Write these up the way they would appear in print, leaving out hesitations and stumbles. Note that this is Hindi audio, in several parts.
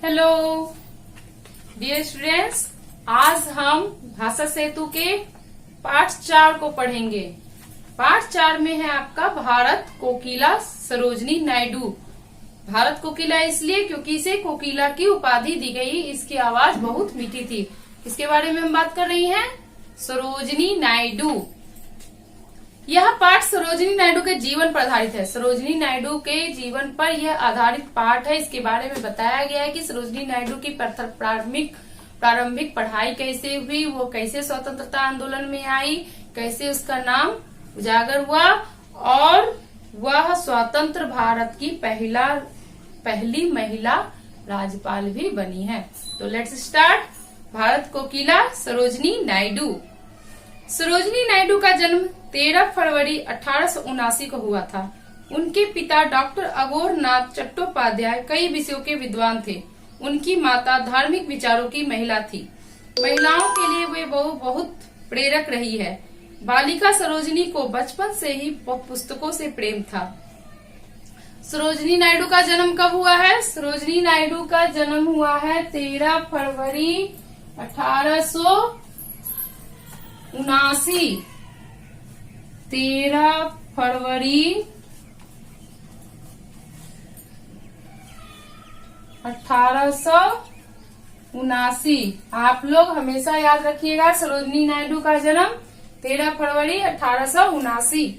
हेलो डियर स्टूडेंट्स, आज हम भाषा सेतु के पाठ 4 को पढ़ेंगे। पाठ 4 में है आपका भारत कोकिला सरोजनी नायडू। भारत कोकिला इसलिए क्योंकि इसे कोकिला की उपाधि दी गई। इसकी आवाज बहुत मीठी थी। इसके बारे में हम बात कर रही हैं, सरोजनी नायडू। यह पाठ सरोजनी नायडू के जीवन पर आधारित है। सरोजनी नायडू के जीवन पर यह आधारित पाठ है। इसके बारे में बताया गया है कि सरोजनी नायडू की प्रारंभिक पढ़ाई कैसे हुई, वो कैसे स्वतंत्रता आंदोलन में आई, कैसे उसका नाम उजागर हुआ और वह स्वतंत्र भारत की पहली महिला राज्यपाल भी बनी है। तो लेट्स स्टार्ट। भारत कोकिला सरोजनी नायडू। सरोजनी नायडू का जन्म 13 फरवरी 1879 को हुआ था। उनके पिता डॉक्टर अघोरनाथ चट्टोपाध्याय कई विषयों के विद्वान थे। उनकी माता धार्मिक विचारों की महिला थी। महिलाओं के लिए वे बहुत प्रेरक रही है। बालिका सरोजनी को बचपन से ही पुस्तकों से प्रेम था। सरोजनी नायडू का जन्म कब हुआ है? सरोजनी नायडू का जन्म हुआ है 13 फरवरी 1879। 13 फरवरी 1879। आप लोग हमेशा याद रखिएगा, सरोजनी नायडू का जन्म 13 फरवरी 1879।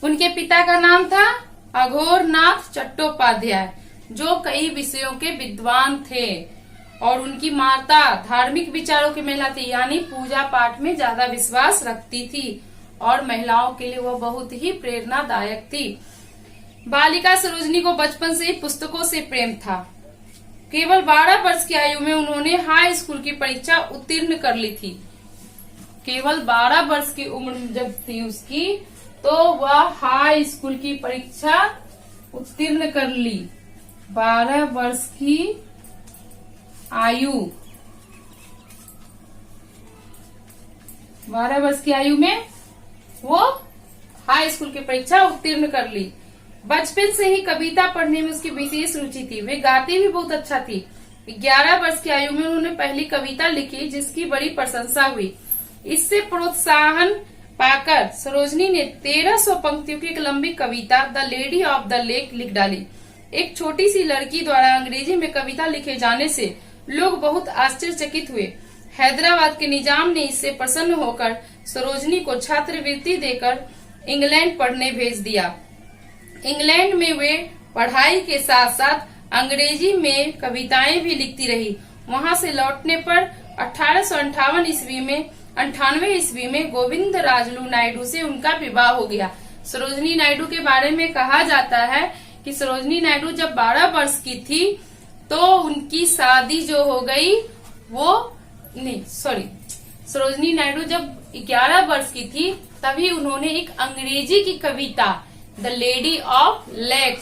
उनके पिता का नाम था अघोरनाथ चट्टोपाध्याय, जो कई विषयों के विद्वान थे, और उनकी माता धार्मिक विचारों की महिला थी, यानी पूजा पाठ में ज्यादा विश्वास रखती थी और महिलाओं के लिए वो बहुत ही प्रेरणादायक थी। बालिका सरोजनी को बचपन से ही पुस्तकों से प्रेम था। केवल 12 वर्ष की आयु में उन्होंने हाई स्कूल की परीक्षा उत्तीर्ण कर ली थी। केवल 12 वर्ष की उम्र जब थी उसकी, तो वह हाई स्कूल की परीक्षा उत्तीर्ण कर ली। 12 वर्ष की आयु, 12 वर्ष की आयु में वो हाई स्कूल की परीक्षा उत्तीर्ण कर ली। बचपन से ही कविता पढ़ने में उसकी विशेष रुचि थी। वे गाती भी बहुत अच्छा थी। 11 वर्ष की आयु में उन्होंने पहली कविता लिखी, जिसकी बड़ी प्रशंसा हुई। इससे प्रोत्साहन पाकर सरोजनी ने 1300 पंक्तियों की एक लंबी कविता the lady of the lake लिख डाली। एक छोटी सी लड़की द्वारा अंग्रेजी में कविता लिखे जाने से लोग बहुत आश्चर्यचकित हुए। हैदराबाद के निजाम ने इससे प्रसन्न होकर सरोजनी को छात्रवृत्ति देकर इंग्लैंड पढ़ने भेज दिया। इंग्लैंड में वे पढ़ाई के साथ साथ अंग्रेजी में कविताएं भी लिखती रही। वहां से लौटने पर 1858 ईस्वी में गोविंद राजलू नायडू से उनका विवाह हो गया। सरोजनी नायडू के बारे में कहा जाता है कि सरोजनी नायडू जब 12 वर्ष की थी तो उनकी शादी जो हो गई सरोजनी नायडू जब 11 वर्ष की थी तभी उन्होंने एक अंग्रेजी की कविता द लेडी ऑफ लेक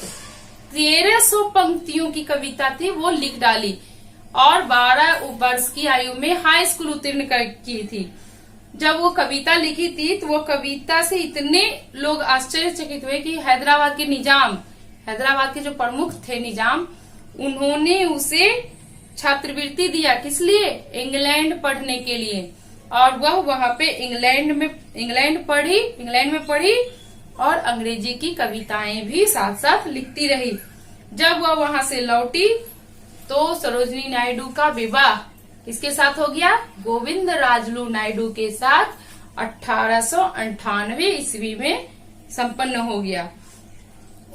1300 पंक्तियों की कविता थी, वो लिख डाली और 12 वर्ष की आयु में हाई स्कूल उत्तीर्ण की थी। जब वो कविता लिखी थी तो वो कविता से इतने लोग आश्चर्यचकित हुए कि हैदराबाद के जो प्रमुख थे निजाम, उन्होंने उसे छात्रवृत्ति दिया। किस लिए? इंग्लैंड पढ़ने के लिए। और वह वहां पे इंग्लैंड में पढ़ी और अंग्रेजी की कविताएं भी साथ साथ लिखती रही। जब वह वहां से लौटी तो सरोजनी नायडू का विवाह किसके साथ हो गया? गोविंद राजलू नायडू के साथ 1898 ईस्वी में संपन्न हो गया।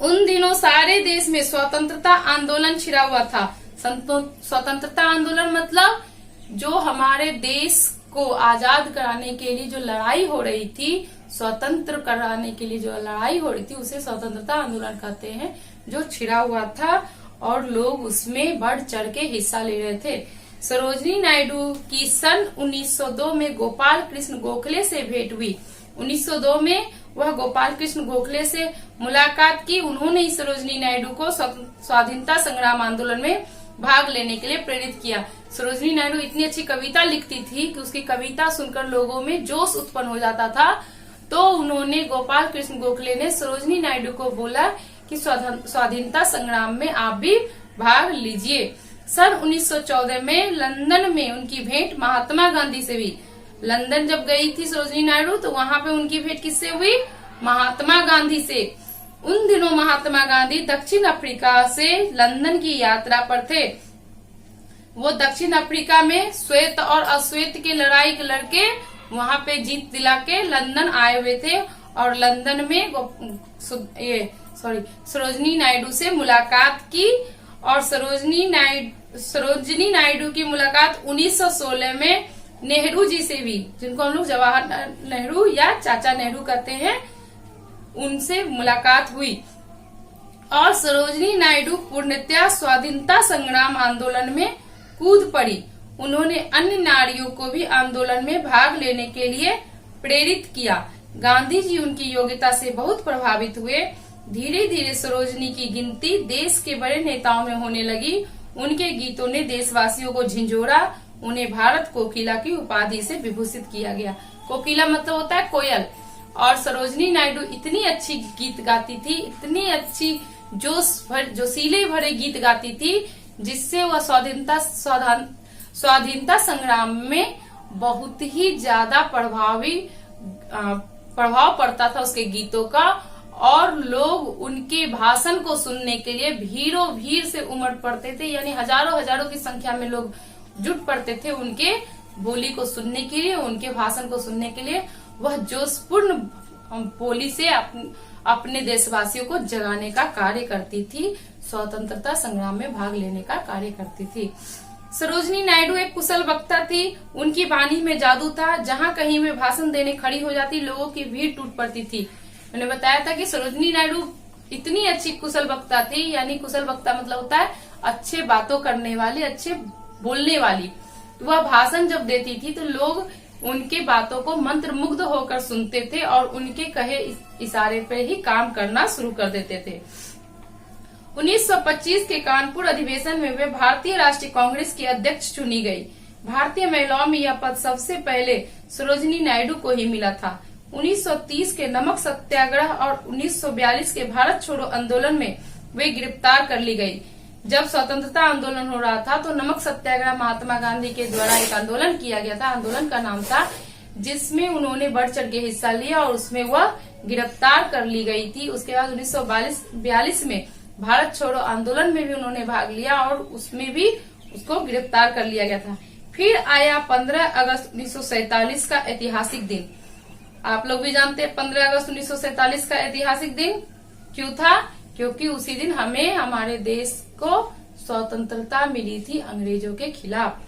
उन दिनों सारे देश में स्वतंत्रता आंदोलन छिड़ा हुआ था। स्वतंत्रता आंदोलन मतलब जो हमारे देश को आजाद कराने के लिए जो लड़ाई हो रही थी, स्वतंत्र कराने के लिए जो लड़ाई हो रही थी, उसे स्वतंत्रता आंदोलन कहते हैं, जो छिड़ा हुआ था और लोग उसमें बढ़ चढ़ के हिस्सा ले रहे थे। सरोजनी नायडू की सन 1902 में गोपाल कृष्ण गोखले से भेंट हुई। 1902 में वह गोपाल कृष्ण गोखले से मुलाकात की। उन्होंने ही सरोजनी नायडू को स्वाधीनता संग्राम आंदोलन में भाग लेने के लिए प्रेरित किया। सरोजनी नायडू इतनी अच्छी कविता लिखती थी कि उसकी कविता सुनकर लोगों में जोश उत्पन्न हो जाता था। तो उन्होंने गोपाल कृष्ण गोखले ने सरोजनी नायडू को बोला कि स्वाधीनता संग्राम में आप भी भाग लीजिए। सन 1914 में लंदन में उनकी भेंट महात्मा गांधी से हुई। लंदन जब गई थी सरोजिनी नायडू तो वहां पे उनकी भेंट किससे हुई? महात्मा गांधी से। उन दिनों महात्मा गांधी दक्षिण अफ्रीका से लंदन की यात्रा पर थे। वो दक्षिण अफ्रीका में श्वेत और अश्वेत की लड़ाई लड़के वहां पे जीत दिला के लंदन आए हुए थे और लंदन में सरोजिनी नायडू से मुलाकात की। और सरोजिनी नायडू की मुलाकात 1916 में नेहरू जी से भी, जिनको हम लोग जवाहरलाल नेहरू या चाचा नेहरू कहते हैं, उनसे मुलाकात हुई। और सरोजिनी नायडू पूर्णतया स्वाधीनता संग्राम आंदोलन में कूद पड़ी। उन्होंने अन्य नारियों को भी आंदोलन में भाग लेने के लिए प्रेरित किया। गांधी जी उनकी योग्यता से बहुत प्रभावित हुए। धीरे धीरे सरोजिनी की गिनती देश के बड़े नेताओं में होने लगी। उनके गीतों ने देशवासियों को झिंझोड़ा। उन्हें भारत कोकिला की उपाधि से विभूषित किया गया। कोकिला मतलब होता है कोयल। और सरोजिनी नायडू इतनी अच्छी गीत गाती थी, इतनी अच्छी जोशीले भरे गीत गाती थी, जिससे वह स्वाधीनता संग्राम में बहुत ही ज्यादा प्रभाव पड़ता था उसके गीतों का। और लोग उनके भाषण को सुनने के लिए भीड़ों भीड़ से उमड़ पड़ते थे, यानी हजारों की संख्या में लोग जुट पड़ते थे उनके बोली को सुनने के लिए, उनके भाषण को सुनने के लिए। वह जोशपूर्ण बोली से अपने देशवासियों को जगाने का कार्य करती थी, स्वतंत्रता संग्राम में भाग लेने का कार्य करती थी। सरोजिनी नायडू एक कुशल वक्ता थी। उनकी वाणी में जादू था। जहाँ कहीं वे भाषण देने खड़ी हो जाती, लोगों की भीड़ टूट पड़ती थी। मैंने बताया था कि सरोजिनी नायडू इतनी अच्छी कुशल वक्ता थी, यानी कुशल वक्ता मतलब होता है अच्छे बातों करने वाली, अच्छे बोलने वाली। वह भाषण जब देती थी तो लोग उनके बातों को मंत्र मुग्ध होकर सुनते थे और उनके कहे इशारे पर ही काम करना शुरू कर देते थे। 1925 के कानपुर अधिवेशन में वे भारतीय राष्ट्रीय कांग्रेस की अध्यक्ष चुनी गई। भारतीय महिलाओं में यह पद सबसे पहले सरोजिनी नायडू को ही मिला था। 1930 के नमक सत्याग्रह और 1942 के भारत छोड़ो आंदोलन में वे गिरफ्तार कर ली गई। जब स्वतंत्रता आंदोलन हो रहा था तो नमक सत्याग्रह महात्मा गांधी के द्वारा एक आंदोलन किया गया था। आंदोलन का नाम था, जिसमें उन्होंने बढ़ चढ़ के हिस्सा लिया और उसमें वह गिरफ्तार कर ली गई थी। उसके बाद 1942 में भारत छोड़ो आंदोलन में भी उन्होंने भाग लिया और उसमें भी उसको गिरफ्तार कर लिया गया था। फिर आया 15 अगस्त 1947 का ऐतिहासिक दिन। आप लोग भी जानते हैं 15 अगस्त 1947 का ऐतिहासिक दिन क्यों था? क्योंकि उसी दिन हमें हमारे देश को स्वतंत्रता मिली थी अंग्रेजों के खिलाफ।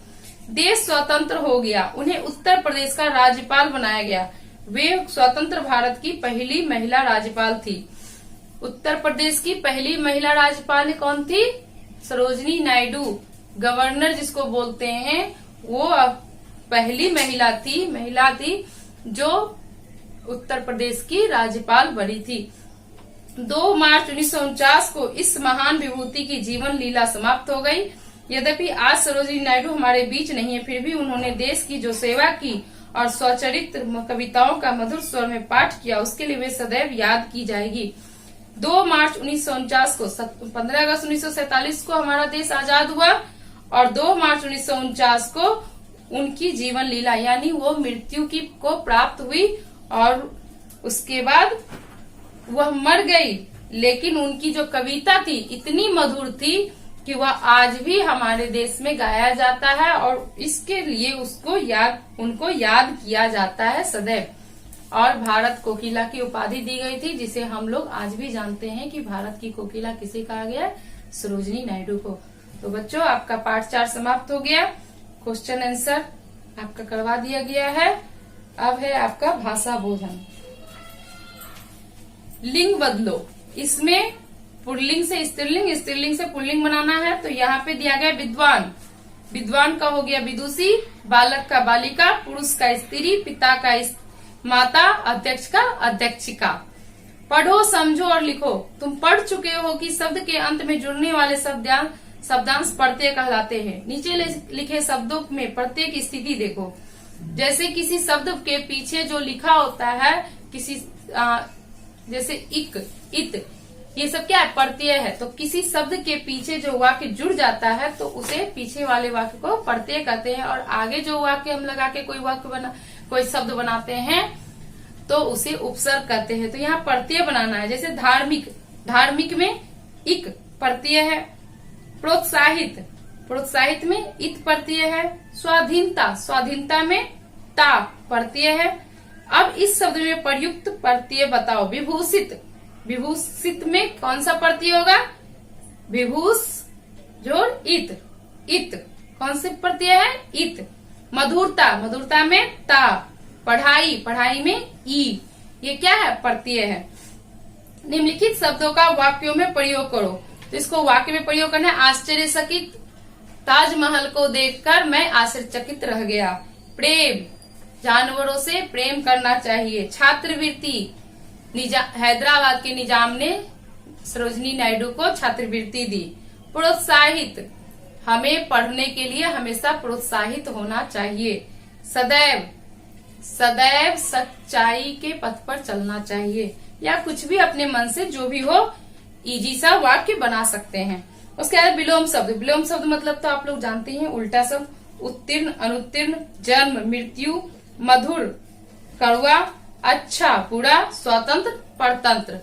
देश स्वतंत्र हो गया। उन्हें उत्तर प्रदेश का राज्यपाल बनाया गया। वे स्वतंत्र भारत की पहली महिला राज्यपाल थी। उत्तर प्रदेश की पहली महिला राज्यपाल कौन थी? सरोजिनी नायडू। गवर्नर जिसको बोलते हैं, वो पहली महिला थी जो उत्तर प्रदेश की राज्यपाल बनी थी। 2 मार्च 1949 को इस महान विभूति की जीवन लीला समाप्त हो गई। यद्यपि आज सरोजिनी नायडू हमारे बीच नहीं है, फिर भी उन्होंने देश की जो सेवा की और स्वचरित्र कविताओं का मधुर स्वर में पाठ किया, उसके लिए वे सदैव याद की जाएगी। 2 मार्च 1949 को 15 अगस्त 1947 को हमारा देश आजाद हुआ और 2 मार्च 1949 को उनकी जीवन लीला यानी वो मृत्यु को प्राप्त हुई और उसके बाद वह मर गई। लेकिन उनकी जो कविता थी इतनी मधुर थी कि वह आज भी हमारे देश में गाया जाता है और इसके लिए उनको याद किया जाता है सदैव। और भारत कोकिला की उपाधि दी गई थी, जिसे हम लोग आज भी जानते हैं कि भारत की कोकिला किसे कहा गया? सरोजिनी नायडू को। तो बच्चों, आपका पाठ 4 समाप्त हो गया। क्वेश्चन आंसर आपका करवा दिया गया है। अब है आपका भाषा बोधन। लिंग बदलो। इसमें पुल्लिंग से स्त्रीलिंग, स्त्रीलिंग से पुल्लिंग बनाना है। तो यहाँ पे दिया गया विद्वान। विद्वान का हो गया विदुषी, बालक का बालिका, पुरुष का स्त्री, पिता का माता, अध्यक्ष का अध्यक्षिका। पढ़ो, समझो और लिखो। तुम पढ़ चुके हो कि शब्द के अंत में जुड़ने वाले शब्दांश प्रत्यय कहलाते हैं। नीचे लिखे शब्दों में प्रत्यय की स्थिति देखो। जैसे किसी शब्द के पीछे जो लिखा होता है, जैसे इक, इत, ये सब क्या है, प्रत्यय है। तो किसी शब्द के पीछे जो वाक्य जुड़ जाता है तो उसे पीछे वाले वाक्य को प्रत्यय कहते हैं, और आगे जो वाक्य हम लगा के कोई शब्द बनाते हैं तो उसे उपसर्ग कहते हैं। तो यहाँ प्रत्यय बनाना है। जैसे धार्मिक, धार्मिक में इक प्रत्यय है। प्रोत्साहित, प्रोत्साहित में इत प्रत्यय है। स्वाधीनता, स्वाधीनता में ता प्रत्यय है। अब इस शब्द में प्रयुक्त प्रत्यय बताओ। विभूषित, विभूषित में कौन सा प्रत्यय होगा, विभूष जोड़ इत, इत कौन से प्रत्यय है, इत। मधुरता, मधुरता में ता। पढ़ाई, पढ़ाई में ई, ये क्या है, प्रत्यय है। निम्नलिखित शब्दों का वाक्यों में प्रयोग करो। तो इसको वाक्य में प्रयोग करना है। आश्चर्यचकित, ताजमहल को देखकर मैं आश्चर्यचकित रह गया। प्रेम, जानवरों से प्रेम करना चाहिए। छात्रवृत्ति, हैदराबाद के निजाम ने सरोजनी नायडू को छात्रवृत्ति दी। प्रोत्साहित, हमें पढ़ने के लिए हमेशा प्रोत्साहित होना चाहिए। सदैव, सदैव सच्चाई के पथ पर चलना चाहिए। या कुछ भी अपने मन से जो भी हो इजी सा वाक्य बना सकते हैं। उसके बाद विलोम शब्द। विलोम शब्द मतलब तो आप लोग जानते हैं, उल्टा शब्द। उत्तीर्ण, अनुत्तीर्ण, जन्म, मृत्यु, मधुर, कड़वा, अच्छा, बुरा, स्वतंत्र, परतंत्र।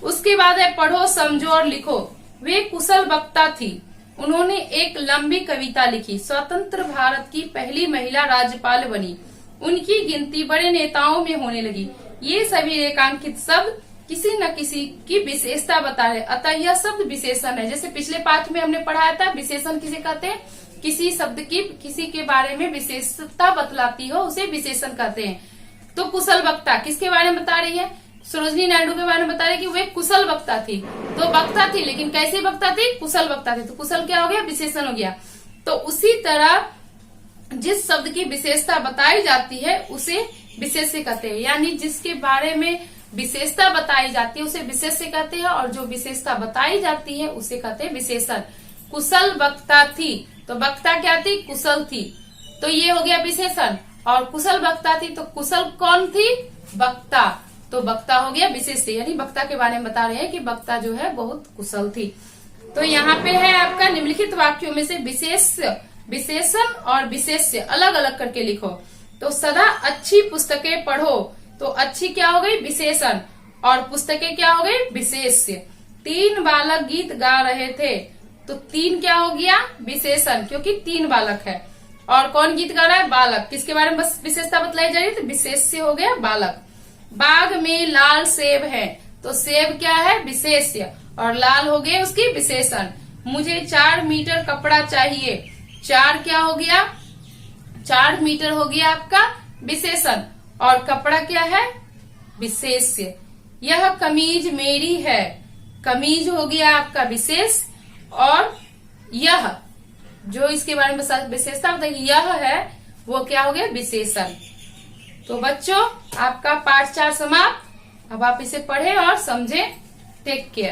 उसके बाद है पढ़ो, समझो और लिखो। वे कुशल वक्ता थी। उन्होंने एक लंबी कविता लिखी। स्वतंत्र भारत की पहली महिला राज्यपाल बनी। उनकी गिनती बड़े नेताओं में होने लगी। ये सभी रेखांकित शब्द किसी न किसी की विशेषता बता रहे, अतः यह शब्द विशेषण है। जैसे पिछले पाठ में हमने पढ़ाया था, विशेषण किसे कहते हैं, किसी शब्द की किसी के बारे में विशेषता बतलाती हो उसे विशेषण कहते हैं। तो कुशल वक्ता किसके बारे में बता रही है, सरोजनी नायडू के बारे में बता रही है कि वे कुशल वक्ता थी। तो वक्ता थी, लेकिन कैसी वक्ता थी, कुशल वक्ता थी। तो कुशल क्या हो गया, विशेषण हो गया। तो उसी तरह जिस शब्द की विशेषता बताई जाती है उसे विशेष्य कहते हैं। यानी जिसके बारे में विशेषता बताई जाती है उसे विशेष्य कहते हैं, और जो विशेषता बताई जाती है उसे कहते हैं विशेषण। कुशल वक्ता थी, तो वक्ता क्या थी, कुशल थी, तो ये हो गया विशेषण। और कुशल वक्ता थी, तो कुशल कौन थी, वक्ता, तो वक्ता हो गया विशेष्य। यानी वक्ता के बारे में बता रहे हैं कि वक्ता जो है बहुत कुशल थी। तो यहाँ पे है आपका निम्नलिखित वाक्यों में से विशेषण और विशेष्य अलग अलग करके लिखो। तो सदा अच्छी पुस्तकें पढ़ो, तो अच्छी क्या हो गई, विशेषण, और पुस्तकें क्या हो गई, विशेष्य। 3 बालक गीत गा रहे थे, तो 3 क्या हो गया, विशेषण, क्योंकि 3 बालक है। और कौन गीत गा रहा है, बालक, किसके बारे में बस विशेषता बतलाई जा रही है, तो विशेष्य हो गया बालक। बाग में लाल सेब है, तो सेब क्या है, विशेष्य, और लाल हो गए उसकी विशेषण। मुझे 4 मीटर कपड़ा चाहिए, 4 क्या हो गया, 4 मीटर हो गया आपका विशेषण, और कपड़ा क्या है, विशेष्य। यह कमीज मेरी है, कमीज हो गया आपका विशेष, और यह जो इसके बारे में विशेषता बताइए यह है वो क्या हो गया, विशेषण। तो बच्चों आपका पाठ 4 समाप्त। अब आप इसे पढ़ें और समझें। Take care.